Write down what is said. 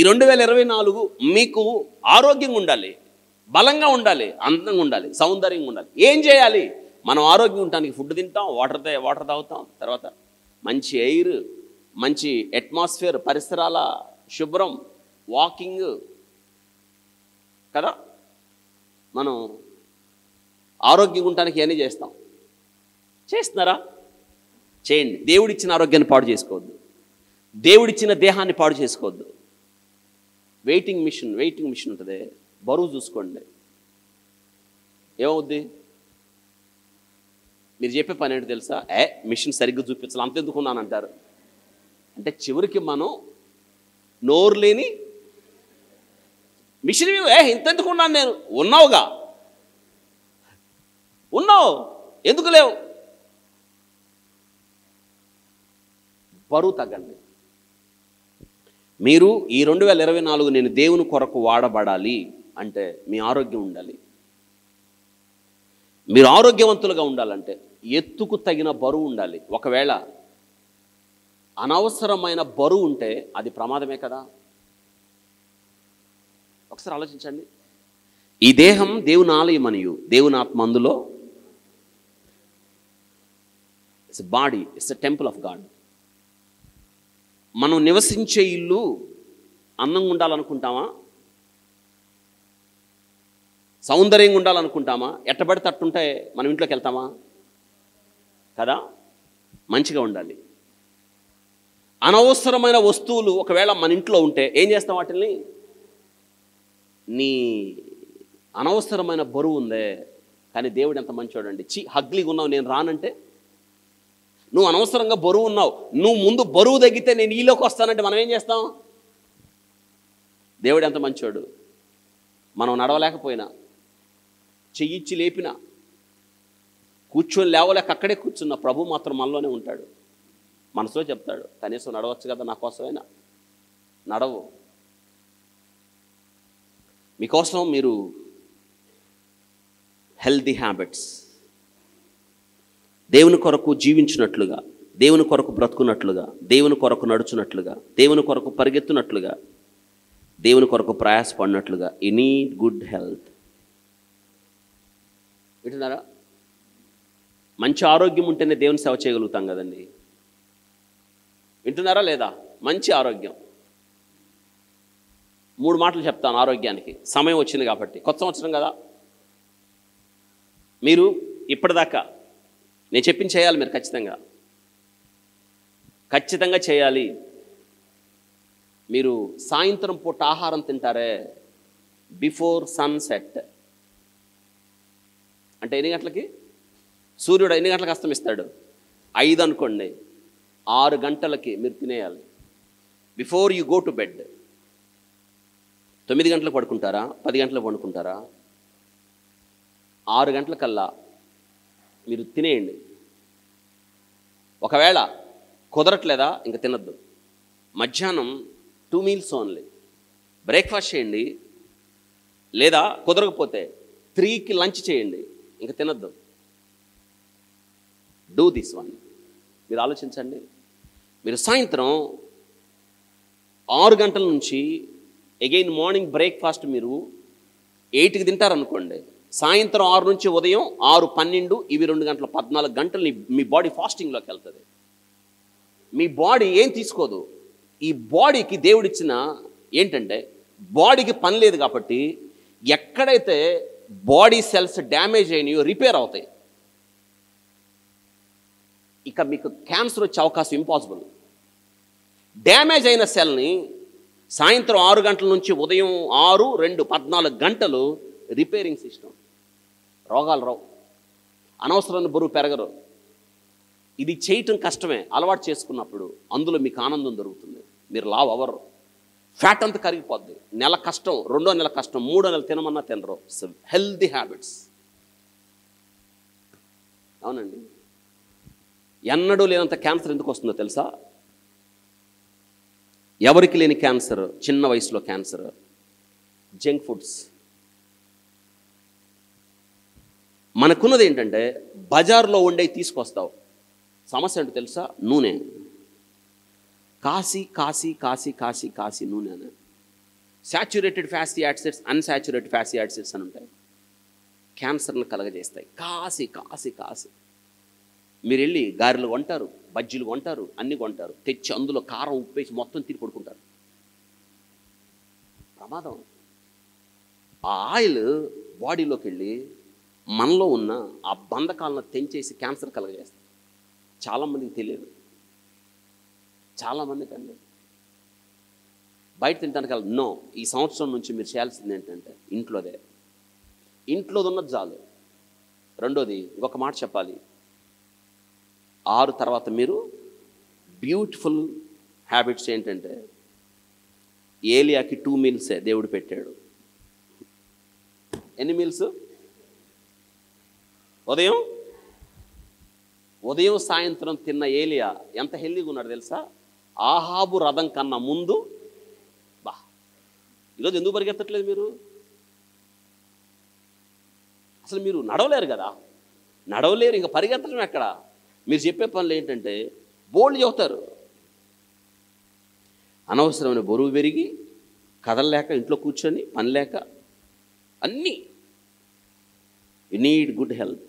ఈ 2024 మీకు ఆరోగ్యంగా ఉండాలి, బలంగా ఉండాలి, అందంగా ఉండాలి, సౌందర్యంగా ఉండాలి. ఏం చేయాలి? మనం ఆరోగ్యంగా ఉండడానికి ఫుడ్ తింటాం, వాటర్ తాగుతాం, తర్వాత మంచి ఎయిర్, మంచి అట్మాస్ఫియర్, పరిసరాల శుభ్రం, వాకింగ్ కదా. మనం ఆరోగ్యంగా ఉండడానికి ఇవన్నీ చేస్తున్నారా? చేయండి. దేవుడిచ్చిన ఆరోగ్యాన్ని పాడు చేసుకోవద్దు, దేవుడిచ్చిన దేహాన్ని పాడు చేసుకోవద్దు. వెయిటింగ్ మిషన్ ఉంటుంది, బరువు చూసుకోండి, ఏమవుద్ది? మీరు చెప్పే పని ఏంటి తెలుసా? మిషన్ సరిగ్గా చూపించాలి, అంతెందుకున్నాను అంటారు. అంటే చివరికి మనం నోరు లేని మిషన్ ఇంతెందుకున్నాను నేను. ఉన్నావు, ఎందుకు లేవు? బరువు తగ్గండి. మీరు ఈ 2024 నేను దేవుని కొరకు వాడబడాలి అంటే మీ ఆరోగ్యం ఉండాలి. మీరు ఆరోగ్యవంతులుగా ఉండాలంటే ఎత్తుకు తగిన బరువు ఉండాలి. ఒకవేళ అనవసరమైన బరువు ఉంటే అది ప్రమాదమే కదా. ఒకసారి ఆలోచించండి. ఈ దేహం దేవుని ఆలయం అనియు, దేవుని ఆత్మ అందులో. It's body, it's a temple of God. మనం నివసించే ఇల్లు అందంగా ఉండాలనుకుంటామా? సౌందర్యంగా ఉండాలనుకుంటామా? ఎట్టబడితే అట్టుంటే మనం ఇంట్లోకి వెళ్తామా? కదా. మంచిగా ఉండాలి. అనవసరమైన వస్తువులు ఒకవేళ మన ఇంట్లో ఉంటే ఏం చేస్తాం? వాటిని నీ అనవసరమైన బరువు ఉందే, కానీ దేవుడు ఎంత మంచోడండి. హగ్లీగా ఉన్నావు, నేను రానంటే నువ్వు అనవసరంగా బరువు ఉన్నావు, నువ్వు ముందు బరువు తగ్గితే నేను ఈలోకి వస్తానంటే మనం ఏం చేస్తాం? దేవుడు ఎంత మంచోడు. మనం నడవలేకపోయినా, చెయ్యిచ్చి లేపినా, కూర్చొని లేవలేక అక్కడే కూర్చున్న ప్రభు మాత్రం మనలోనే ఉంటాడు. మనసులో చెప్తాడు, కనీసం నడవచ్చు కదా నా కోసమైనా. నడవు. మీకోసం మీరు హెల్దీ హ్యాబిట్స్, దేవుని కొరకు జీవించినట్లుగా, దేవుని కొరకు బ్రతుకున్నట్లుగా, దేవుని కొరకు నడుచున్నట్లుగా, దేవుని కొరకు పరిగెత్తున్నట్లుగా, దేవుని కొరకు ప్రయాసపడినట్లుగా. You need good health. వింటున్నారా? మంచి ఆరోగ్యం ఉంటేనే దేవుని సేవ చేయగలుగుతాం కదండి. వింటున్నారా లేదా? మంచి ఆరోగ్యం. 3 మాటలు చెప్తాను ఆరోగ్యానికి, సమయం వచ్చింది కాబట్టి. కొత్త సంవత్సరం కదా. మీరు ఇప్పటిదాకా నేను చెప్పింది చేయాలి. మీరు ఖచ్చితంగా చేయాలి. మీరు సాయంత్రం పూట ఆహారం తింటారే, బిఫోర్ సన్సెట్. అంటే ఎన్ని గంటలకి? సూర్యుడు ఎన్ని గంటలకు అస్తమిస్తాడు? 5 అనుకోండి. 6 గంటలకి మీరు తినేయాలి. Before you go to bed. 9 గంటలకు పడుకుంటారా? 10 గంటలకు పడుకుంటారా? 6 గంటలకల్లా మీరు తినేయండి. ఒకవేళ కుదరట్లేదా ఇంక తినద్దు. మధ్యాహ్నం 2 మీల్స్ ఓన్లీ. బ్రేక్ఫాస్ట్ చేయండి, లేదా కుదరకపోతే 3కి లంచ్ చేయండి, ఇంక తినద్దు. Do this one. మీరు ఆలోచించండి. మీరు సాయంత్రం 6 గంటల నుంచి అగైన్ మార్నింగ్ బ్రేక్ఫాస్ట్ మీరు 8కి తింటారనుకోండి. సాయంత్రం 6 నుంచి ఉదయం 6, 12 ఇవి 2 గంటలు, 14 గంటలు మీ బాడీ ఫాస్టింగ్లోకి వెళ్తుంది. మీ బాడీ ఏం తీసుకోదు. ఈ బాడీకి దేవుడిచ్చిన ఏంటంటే, బాడీకి పని లేదు కాబట్టి ఎక్కడైతే బాడీ సెల్స్ డ్యామేజ్ అయినాయో రిపేర్ అవుతాయి. ఇక మీకు క్యాన్సర్ వచ్చే అవకాశం ఇంపాసిబుల్. డ్యామేజ్ అయిన సెల్ని సాయంత్రం 6 గంటల నుంచి ఉదయం 6, 2, 14 గంటలు రిపేరింగ్ సిస్టమ్. రోగాలు రావు, అనవసరమైన బరువు పెరగరు. ఇది చేయటం కష్టమే. అలవాటు చేసుకున్నప్పుడు అందులో మీకు ఆనందం దొరుకుతుంది. మీరు లావు అవ్వరు, ఫ్యాట్ అంతా కరిగిపోద్ది. నెల కష్టం, 2వ నెల కష్టం, 3వ నెల తినమన్నా తినరు. Healthy habits. అవునండి. ఎన్నడూ లేనంత క్యాన్సర్ ఎందుకు వస్తుందో తెలుసా? ఎవరికి లేని క్యాన్సర్, చిన్న వయసులో క్యాన్సర్. Junk foods. మనకున్నది ఏంటంటే బజార్లో వండే తీసుకొస్తావు. సమస్య ఏంటో తెలుసా? నూనె. కాసి కాసి కాసి కాసి కాసి నూనె. Saturated fatty acids, unsaturated fatty acids అని ఉంటాయి. క్యాన్సర్ని కలగజేస్తాయి. కాసి కాసి కాసి మీరు వెళ్ళి గారెలు కొంటారు, బజ్జీలు కొంటారు, అన్నీ కొంటారు, తెచ్చి అందులో కారం ఉప్పేసి మొత్తం తిని పడుకుంటారు. ప్రమాదం. ఆ ఆయిల్ బాడీలోకి వెళ్ళి మనలో ఉన్న ఆ బంధకాలను తెంచేసి క్యాన్సర్ కలగజేస్తాయి. చాలామందికి తెలియదు, చాలామందికి అండి. బయట తినడానికి వెళ్ళదు. నో, ఈ సంవత్సరం నుంచి మీరు చేయాల్సింది ఏంటంటే ఇంట్లోది ఉన్నది చాలు. రెండోది ఇంకొక మాట చెప్పాలి, 6 తర్వాత మీరు బ్యూటిఫుల్ హ్యాబిట్స్ ఏంటంటే, ఏలియాకి 2 మీల్సే దేవుడు పెట్టాడు. ఎన్ని మీల్స్? ఉదయం సాయంత్రం తిన్న ఏలియా ఎంత హెల్దీగా ఉన్నాడు తెలుసా? ఆహాబు రథం కన్నా ముందు. ఈరోజు ఎందుకు పరిగెత్తట్లేదు మీరు? అసలు మీరు నడవలేరు కదా, నడవలేరు, ఇంకా పరిగెత్తడం ఎక్కడ? మీరు చెప్పే పనులు ఏంటంటే బోల్డ్ చెబుతారు. అనవసరమైన బరువు పెరిగి కదలలేక ఇంట్లో కూర్చొని పని లేక అన్నీ. You need good health.